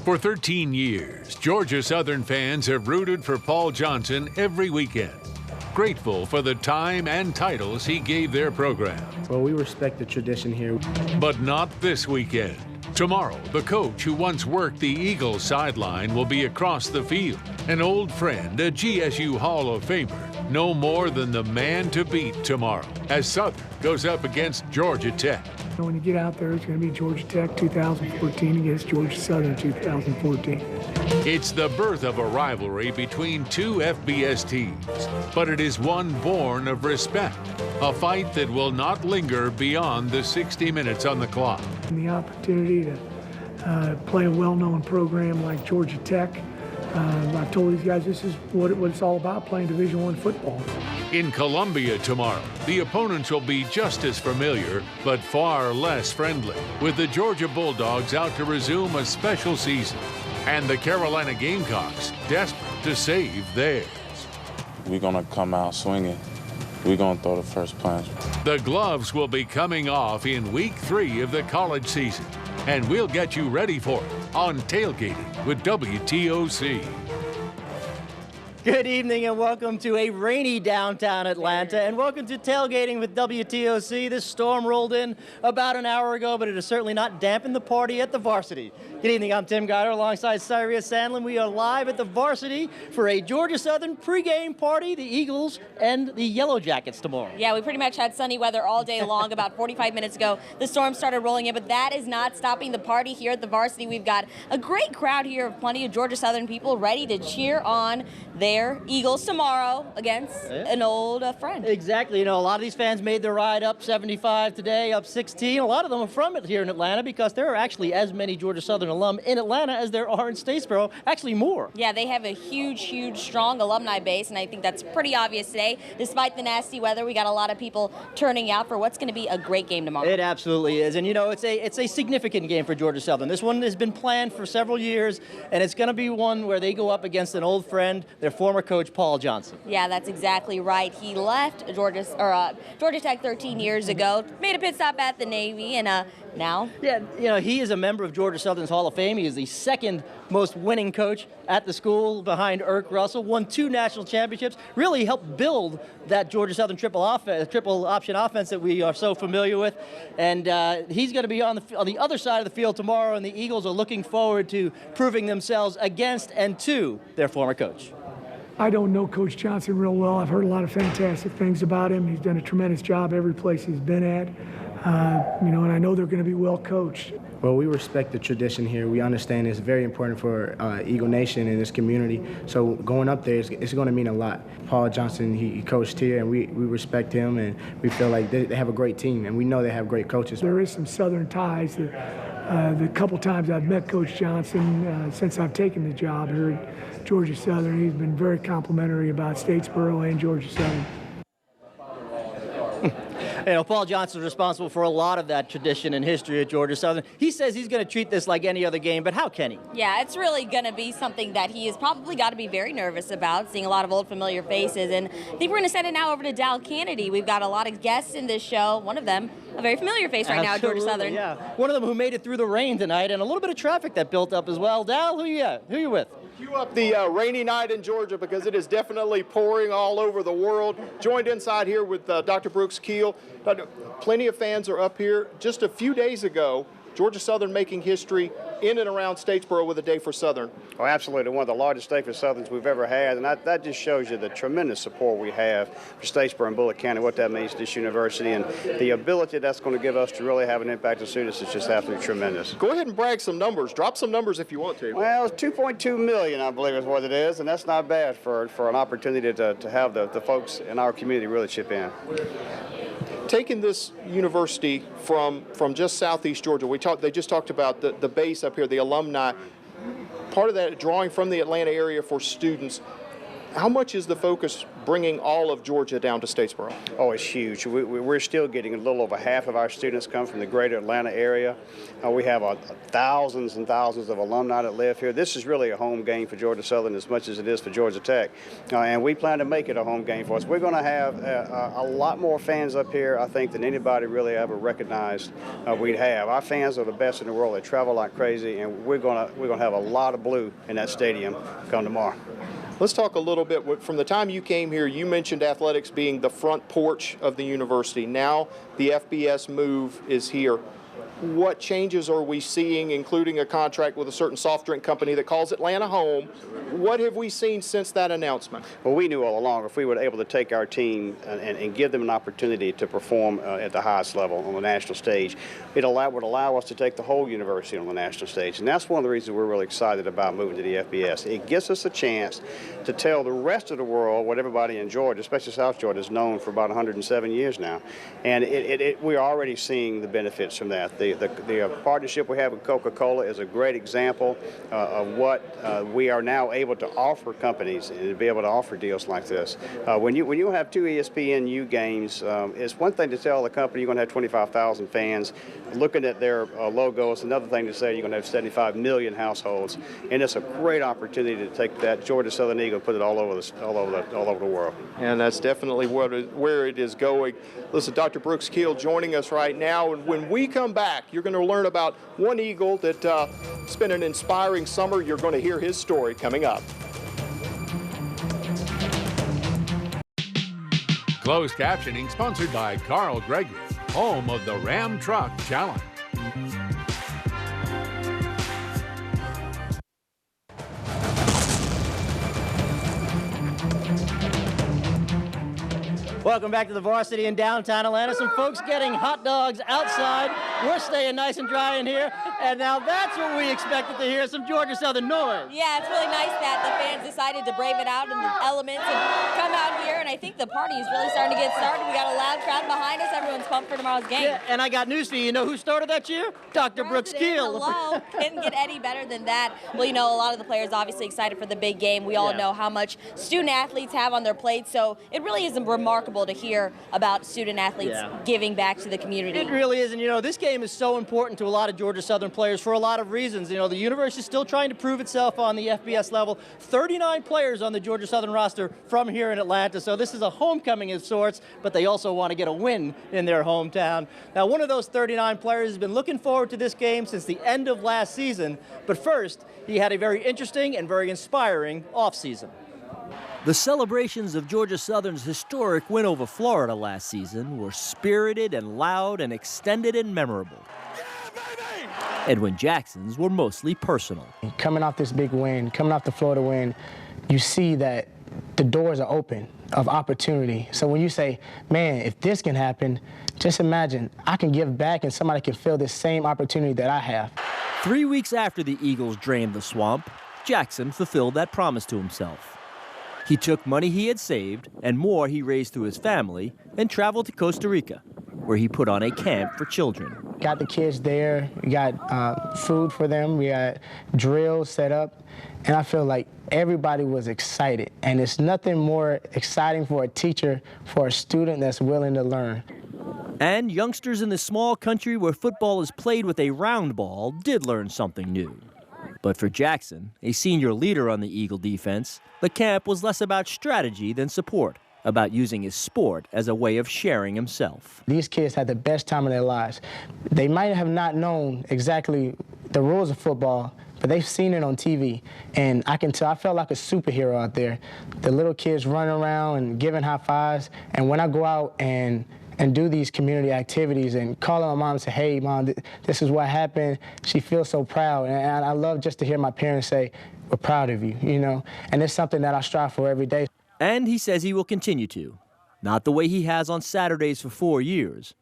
For 13 years, Georgia Southern fans have rooted for Paul Johnson every weekend, grateful for the time and titles he gave their program. Well, we respect the tradition here. But not this weekend. Tomorrow, the coach who once worked the Eagles sideline will be across the field. An old friend, a GSU Hall of Famer, no more than the man to beat tomorrow as Southern goes up against Georgia Tech. When you get out there, it's going to be Georgia Tech 2014 against Georgia Southern 2014. It's the birth of a rivalry between two FBS teams, but it is one born of respect, a fight that will not linger beyond the 60 minutes on the clock. And the opportunity to play a well-known program like Georgia Tech, I've told these guys this is what it's all about, playing Division I football. In Columbia tomorrow, the opponents will be just as familiar, but far less friendly, with the Georgia Bulldogs out to resume a special season, and the Carolina Gamecocks desperate to save theirs. We're going to come out swinging. We're going to throw the first punch. The gloves will be coming off in week 3 of the college season, and we'll get you ready for it on Tailgating with WTOC. Good evening and welcome to a rainy downtown Atlanta, and welcome to Tailgating with WTOC. This storm rolled in about an hour ago, but it has certainly not dampened the party at the Varsity. Good evening, I'm Tim Guider alongside Syria Sandlin. We are live at the Varsity for a Georgia Southern pregame party, the Eagles and the Yellow Jackets tomorrow. Yeah, we pretty much had sunny weather all day long. About 45 minutes ago, the storm started rolling in, but that is not stopping the party here at the Varsity. We've got a great crowd here of plenty of Georgia Southern people ready to cheer on their Eagles tomorrow against an old friend. Exactly. You know, a lot of these fans made their ride up 75 today, up 16. A lot of them are from here in Atlanta because there are actually as many Georgia Southern alum in Atlanta as there are in Statesboro, actually more. Yeah, they have a huge, strong alumni base, and I think that's pretty obvious today. Despite the nasty weather, we got a lot of people turning out for what's going to be a great game tomorrow. It absolutely is. And, you know, it's a significant game for Georgia Southern. This one has been planned for several years, and it's going to be one where they go up against an old friend, their former coach, Paul Johnson. Yeah, that's exactly right. He left Georgia Tech 13 years ago, made a pit stop at the Navy, and now? Yeah, you know, he is a member of Georgia Southern's Hall of Fame. He is the second most winning coach at the school behind Irk Russell, won 2 national championships, really helped build that Georgia Southern triple option offense that we are so familiar with. And he's going to be on the other side of the field tomorrow, and the Eagles are looking forward to proving themselves against and to their former coach. I don't know Coach Johnson real well. I've heard a lot of fantastic things about him. He's done a tremendous job every place he's been at. And I know they're going to be well coached. Well, we respect the tradition here. We understand it's very important for Eagle Nation and this community. So going up there, it's going to mean a lot. Paul Johnson, he coached here, and we respect him, and we feel like they have a great team, and we know they have great coaches. There is some Southern ties. The couple times I've met Coach Johnson since I've taken the job here at Georgia Southern, he's been very complimentary about Statesboro and Georgia Southern. You know, Paul Johnson is responsible for a lot of that tradition and history at Georgia Southern. He says he's going to treat this like any other game, but how can he? Yeah, it's really going to be something that he has probably got to be very nervous about, seeing a lot of old familiar faces. And I think we're going to send it now over to Dal Kennedy. We've got a lot of guests in this show. One of them, a very familiar face right now at Georgia Southern. Yeah, one of them who made it through the rain tonight, and a little bit of traffic that built up as well. Dal, who you with? Cue up the rainy night in Georgia because it is definitely pouring all over the world. Joined inside here with Dr. Brooks Keel. Plenty of fans are up here. Just a few days ago, Georgia Southern making history in and around Statesboro with a Day for Southern. Oh, absolutely. One of the largest Day for Southerns we've ever had, and that just shows you the tremendous support we have for Statesboro and Bullitt County, what that means to this university, and the ability that's going to give us to really have an impact on students is just absolutely tremendous. Go ahead and brag some numbers. Drop some numbers if you want to. Well, it's 2.2 million, I believe is what it is, and that's not bad for an opportunity to have the folks in our community really chip in. Taking this university from just southeast Georgia, they just talked about the base up here, the alumni. Part of that drawing from the Atlanta area for students. How much is the focus bringing all of Georgia down to Statesboro? Oh, it's huge. We're still getting a little over half of our students come from the greater Atlanta area. We have thousands and thousands of alumni that live here. This is really a home game for Georgia Southern as much as it is for Georgia Tech. And we plan to make it a home game for us. We're going to have a lot more fans up here, I think, than anybody really ever recognized we'd have. Our fans are the best in the world. They travel like crazy, and we're going to have a lot of blue in that stadium come tomorrow. Let's talk a little bit. From the time you came here, you mentioned athletics being the front porch of the university. Now the FBS move is here. What changes are we seeing, including a contract with a certain soft drink company that calls Atlanta home? What have we seen since that announcement? Well, we knew all along if we were able to take our team and give them an opportunity to perform at the highest level on the national stage, it would allow us to take the whole university on the national stage. And that's one of the reasons we're really excited about moving to the FBS. It gives us a chance to tell the rest of the world what everybody in Georgia, especially South Georgia, has known for about 107 years now. And we're already seeing the benefits from that. The partnership we have with Coca-Cola is a great example of what we are now able to offer companies and to be able to offer deals like this. When you have two ESPNU games, it's one thing to tell the company you're going to have 25,000 fans looking at their logo. It's another thing to say you're going to have 75 million households, and it's a great opportunity to take that Georgia Southern Eagle and put it all over the world. And that's definitely where it is going. Listen, Dr. Brooks Keel joining us right now, and when we come back, you're going to learn about one Eagle that spent an inspiring summer. You're going to hear his story coming up. Closed captioning sponsored by Carl Gregory, home of the Ram Truck Challenge. Welcome back to the Varsity in downtown Atlanta. Some folks getting hot dogs outside. We're staying nice and dry in here. And now that's what we expected to hear, some Georgia Southern noise. Yeah, it's really nice that the fans decided to brave it out in the elements and come out here. And I think the party is really starting to get started. We got a loud crowd behind us. Everyone's pumped for tomorrow's game. Yeah, and I got news for you. You know who started that cheer? Dr. Brooks Keel. Hello. Couldn't get any better than that. Well, you know, a lot of the players obviously excited for the big game. We all know how much student athletes have on their plates. So it really is remarkable to hear about student athletes giving back to the community. It really is, and you know, this game is so important to a lot of Georgia Southern players for a lot of reasons. You know, the university is still trying to prove itself on the FBS level. 39 players on the Georgia Southern roster from here in Atlanta, so this is a homecoming of sorts, but they also want to get a win in their hometown. Now, one of those 39 players has been looking forward to this game since the end of last season, but first, he had a very interesting and very inspiring offseason. The celebrations of Georgia Southern's historic win over Florida last season were spirited and loud and extended and memorable. Edwin Jackson's were mostly personal. Coming off this big win, coming off the Florida win, you see that the doors are open of opportunity. So when you say, man, if this can happen, just imagine I can give back and somebody can feel the same opportunity that I have. 3 weeks after the Eagles drained the swamp, Jackson fulfilled that promise to himself. He took money he had saved and more he raised through his family and traveled to Costa Rica, where he put on a camp for children. Got the kids there, we got food for them, we got drills set up, and I feel like everybody was excited. And it's nothing more exciting for a teacher, for a student that's willing to learn. And youngsters in this small country where football is played with a round ball did learn something new. But for Jackson, a senior leader on the Eagle defense, the camp was less about strategy than support, about using his sport as a way of sharing himself. These kids had the best time of their lives. They might have not known exactly the rules of football, but they've seen it on TV. And I can tell, I felt like a superhero out there. The little kids running around and giving high fives. And when I go out and do these community activities and call my mom and say, hey, Mom, this is what happened. She feels so proud. And I love just to hear my parents say, we're proud of you, you know. And it's something that I strive for every day. And he says he will continue to. Not the way he has on Saturdays for 4 years,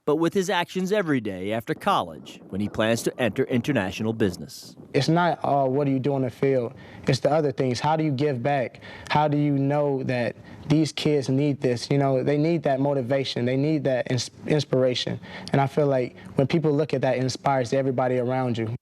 but with his actions every day after college when he plans to enter international business. It's not, oh, what do you do on the field? It's the other things. How do you give back? How do you know that these kids need this? You know, they need that motivation. They need that inspiration. And I feel like when people look at that, it inspires everybody around you.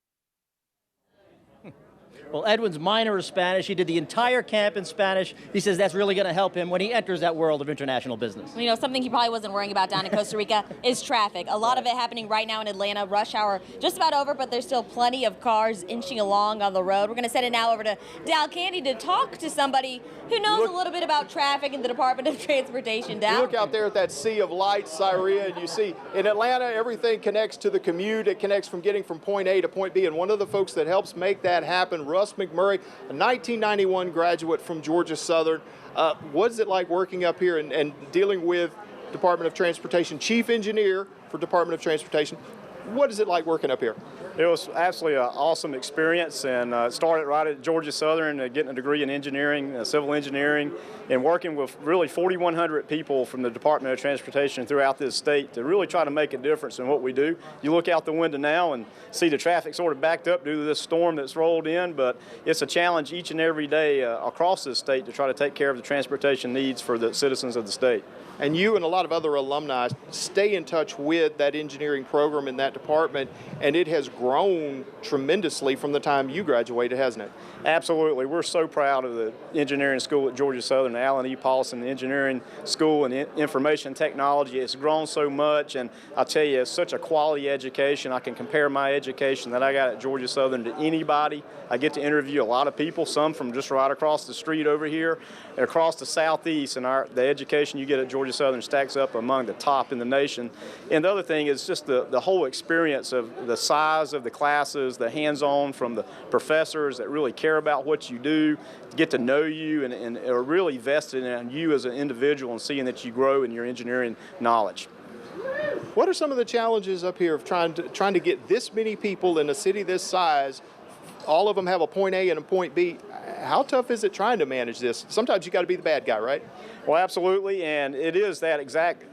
Well, Edwin's minor is Spanish. He did the entire camp in Spanish. He says that's really going to help him when he enters that world of international business. You know, something he probably wasn't worrying about down in Costa Rica is traffic. A lot of it happening right now in Atlanta. Rush hour just about over, but there's still plenty of cars inching along on the road. We're going to send it now over to Dal Candy to talk to somebody who knows a little bit about traffic in the Department of Transportation. Dal? You look out there at that sea of lights, Syria, and you see in Atlanta everything connects to the commute. It connects from getting from point A to point B. And one of the folks that helps make that happen, Russ McMurray, a 1991 graduate from Georgia Southern. What is it like working up here and dealing with Department of Transportation, chief engineer for Department of Transportation? What is it like working up here? It was absolutely an awesome experience, and started right at Georgia Southern, getting a degree in engineering, civil engineering, and working with really 4,100 people from the Department of Transportation throughout this state to really try to make a difference in what we do. You look out the window now and see the traffic sort of backed up due to this storm that's rolled in, but it's a challenge each and every day across this state to try to take care of the transportation needs for the citizens of the state. And you and a lot of other alumni stay in touch with that engineering program in that department, and it has grown tremendously from the time you graduated, hasn't it? Absolutely. We're so proud of the engineering school at Georgia Southern, Alan E. Paulson, the engineering school and information technology. It's grown so much, and I'll tell you, it's such a quality education. I can compare my education that I got at Georgia Southern to anybody. I get to interview a lot of people, some from just right across the street over here, and across the southeast, and the education you get at Georgia Southern stacks up among the top in the nation. And the other thing is just the whole experience of the size of the classes, the hands-on from the professors that really care about what you do, get to know you, and are really vested in you as an individual and seeing that you grow in your engineering knowledge. What are some of the challenges up here of trying to get this many people in a city this size? All of them have a point A and a point B. How tough is it trying to manage this? Sometimes you got to be the bad guy, right? Well, absolutely, and it is that exact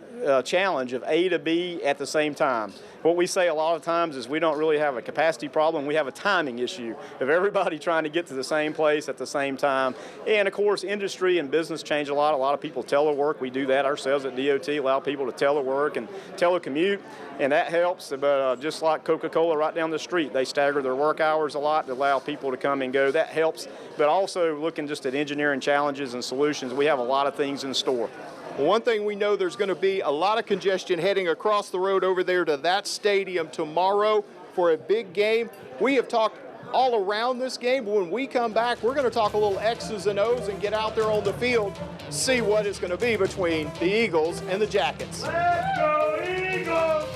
challenge of A to B at the same time. What we say a lot of times is we don't really have a capacity problem, we have a timing issue of everybody trying to get to the same place at the same time. And of course, industry and business change a lot. A lot of people telework. We do that ourselves at DOT, allow people to telework and telecommute, and that helps. But just like Coca-Cola right down the street, they stagger their work hours a lot to allow people to come and go. That helps. But also looking just at engineering challenges and solutions, we have a lot of things in store. Well, one thing we know, there's going to be a lot of congestion heading across the road over there to that stadium tomorrow for a big game. We have talked all around this game, but when we come back, we're going to talk a little X's and O's and get out there on the field, see what it's going to be between the Eagles and the Jackets. Let's go Eagles!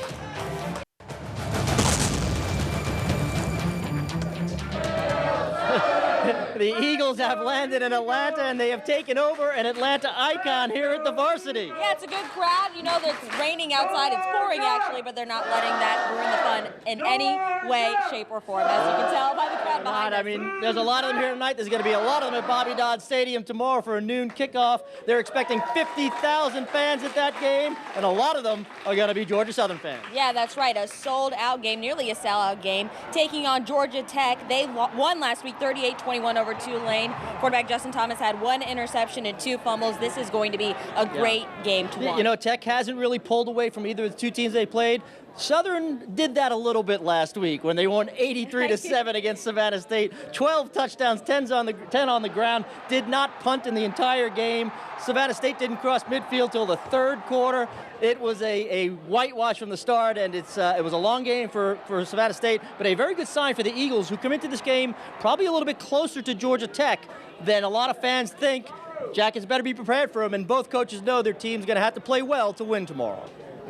The Eagles have landed in Atlanta, and they have taken over an Atlanta icon here at the Varsity. Yeah, it's a good crowd. You know, it's raining outside. It's pouring, actually, but they're not letting that ruin the fun in any way, shape, or form, as you can tell by the crowd behind us. I mean, there's a lot of them here tonight. There's going to be a lot of them at Bobby Dodd Stadium tomorrow for a noon kickoff. They're expecting 50,000 fans at that game, and a lot of them are going to be Georgia Southern fans. Yeah, that's right. A sold-out game, nearly a sellout game, taking on Georgia Tech. They won last week 38-21 over Tulane. Quarterback Justin Thomas had 1 interception and 2 fumbles. This is going to be a great game to watch. You know, Tech hasn't really pulled away from either of the two teams they played. Southern did that a little bit last week when they won 83-7 against Savannah State. 12 touchdowns, 10 on the ground, did not punt in the entire game. Savannah State didn't cross midfield till the third quarter. It was a whitewash from the start, and it was a long game for Savannah State, but a very good sign for the Eagles, who come into this game probably a little bit closer to Georgia Tech than a lot of fans think. Jackets better be prepared for them, and both coaches know their team's going to have to play well to win tomorrow.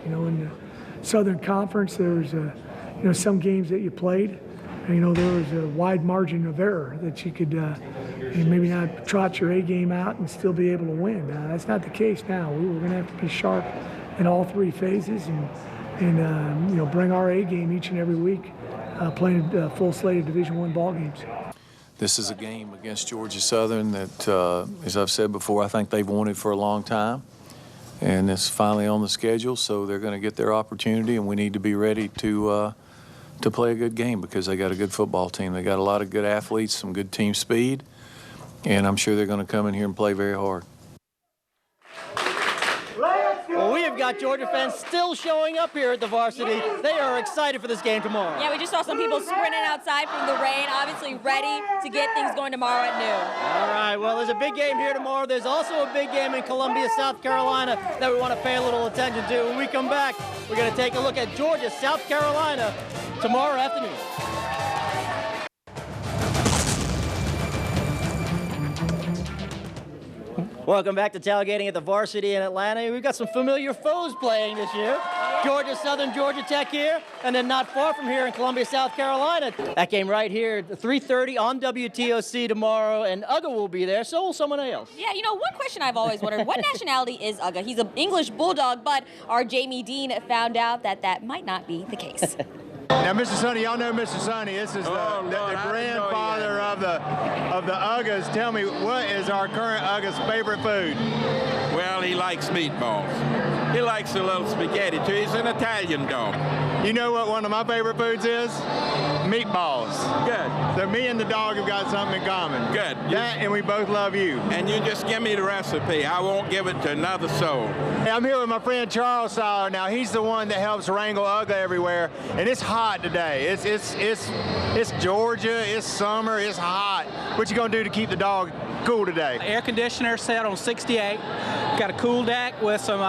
You know, in the Southern Conference, there's some games that you played, and, there was a wide margin of error that you could maybe not trot your A game out and still be able to win. That's not the case now. We're going to have to be sharp in all 3 phases and bring our A game each and every week, playing a full slate of Division I ball games. This is a game against Georgia Southern that, as I've said before, I think they've wanted for a long time. And it's finally on the schedule, so they're going to get their opportunity, and we need to be ready to play a good game because they got a good football team. They got a lot of good athletes, some good team speed, and I'm sure they're going to come in here and play very hard. Well, we have got got Georgia fans still showing up here at the Varsity. They are excited for this game tomorrow. Yeah, we just saw some people sprinting outside from the rain, obviously ready to get things going tomorrow at noon. All right, well, there's a big game here tomorrow. There's also a big game in Columbia, South Carolina that we want to pay a little attention to. When we come back, we're going to take a look at Georgia, South Carolina tomorrow afternoon. Welcome back to Tailgating at the Varsity in Atlanta. We've got some familiar foes playing this year. Georgia Southern, Georgia Tech here, and then not far from here in Columbia, South Carolina. That game right here, 3:30 on WTOC tomorrow, and Uga will be there, so will someone else. Yeah, you know, one question I've always wondered, what nationality is Uga? He's an English Bulldog, but our Jamie Dean found out that that might not be the case. Now, Mr. Sonny, y'all know Mr. Sonny. This is the grandfather of the Uggas. Tell me, what is our current Uggas' favorite food? Well, he likes meatballs. He likes a little spaghetti, too. He's an Italian dog. You know what one of my favorite foods is? Meatballs. Good. So me and the dog have got something in common. Good. That, and we both love you. And you just give me the recipe. I won't give it to another soul. Hey, I'm here with my friend Charles Seiler. Now, he's the one that helps wrangle Ugga everywhere, and it's hot today. It's Georgia, it's summer, it's hot. What you gonna do to keep the dog cool today? Air conditioner set on 68. Got a cool deck with some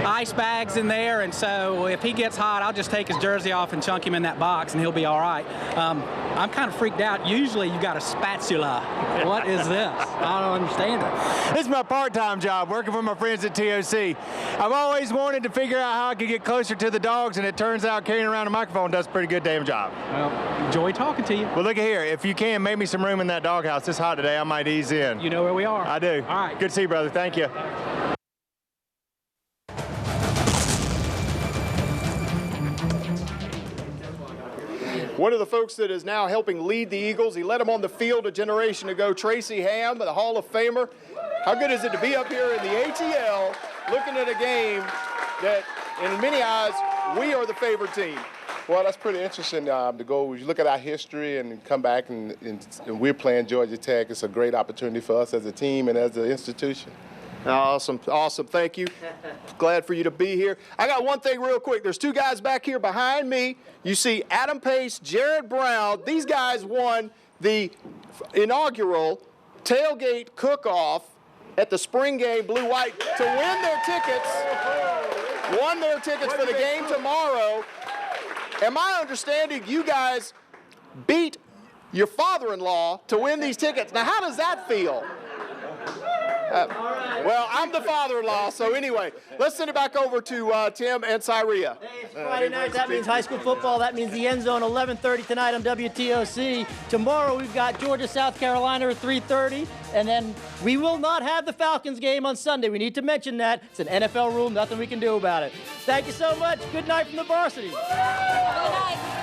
ice bags in there, and so if he gets hot, I'll just take his jersey off and chunk him in that box, and he'll be all right. I'm kind of freaked out. Usually you got a spatula. What is this? I don't understand it. This is my part-time job, working for my friends at TOC. I've always wanted to figure out how I could get closer to the dogs, and it turns out carrying around a microphone does a pretty good damn job. Well, enjoy talking to you. Well, look at here. If you can, make me some room in that doghouse. It's hot today. I might ease in. You know where we are. I do. All right. Good to see you, brother. Thank you. One of the folks that is now helping lead the Eagles, he led them on the field a generation ago, Tracy Ham, the Hall of Famer. How good is it to be up here in the ATL looking at a game that, in many eyes, we are the favorite team? Well, that's pretty interesting to go. You look at our history and come back and we're playing Georgia Tech. It's a great opportunity for us as a team and as an institution. Awesome, awesome. Thank you. Glad for you to be here. I got one thing real quick. There's two guys back here behind me. You see Adam Pace, Jared Brown. These guys won the inaugural tailgate cook-off at the spring game, blue-white, to win their tickets. Won their tickets for the game tomorrow. And my understanding, you guys beat your father-in-law to win these tickets. Now, how does that feel? Well, I'm the father-in-law, so anyway, let's send it back over to Tim and Syria. Hey, it's Friday night. That means high school football. That means the end zone, 11:30 tonight on WTOC. Tomorrow we've got Georgia, South Carolina at 3:30, and then we will not have the Falcons game on Sunday. We need to mention that. It's an NFL rule. Nothing we can do about it. Thank you so much. Good night from the Varsity. Good night.